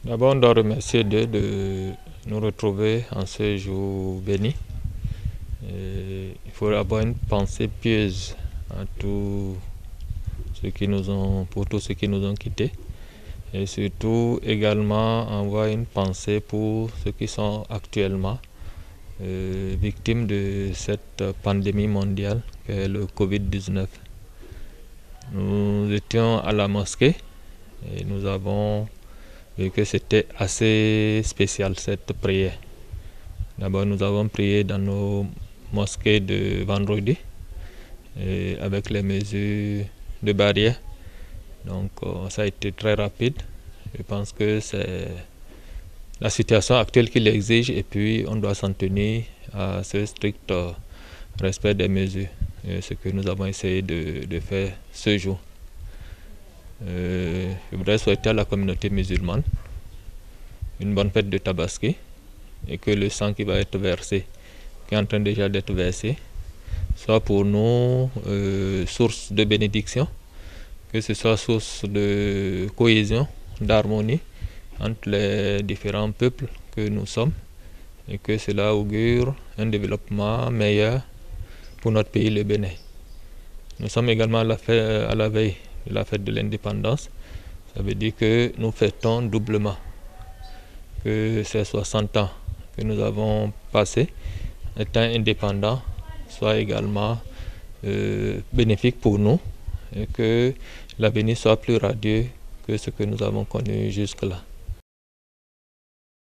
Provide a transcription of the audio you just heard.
D'abord, on doit remercier Dieu de nous retrouver en ce jour béni. Il faut avoir une pensée pieuse à tous ceux qui nous ont, pour tous ceux qui nous ont quittés. Et surtout également avoir une pensée pour ceux qui sont actuellement victimes de cette pandémie mondiale qu'est le Covid-19. Nous étions à la mosquée et nous avons vu que c'était assez spécial cette prière. D'abord, nous avons prié dans nos mosquées de vendredi avec les mesures de barrière. Donc ça a été très rapide. Je pense que c'est la situation actuelle qui l'exige et puis on doit s'en tenir à ce strict respect des mesures. Et ce que nous avons essayé de faire ce jour. Je voudrais souhaiter à la communauté musulmane une bonne fête de Tabaski et que le sang qui va être versé, qui est en train déjà d'être versé, soit pour nous source de bénédiction, que ce soit source de cohésion, d'harmonie entre les différents peuples que nous sommes et que cela augure un développement meilleur pour notre pays, le Bénin. Nous sommes également à la veille de la fête de l'indépendance. Ça veut dire que nous fêtons doublement, que ces 60 ans que nous avons passés étant indépendants soient également bénéfiques pour nous et que l'avenir soit plus radieux que ce que nous avons connu jusque-là.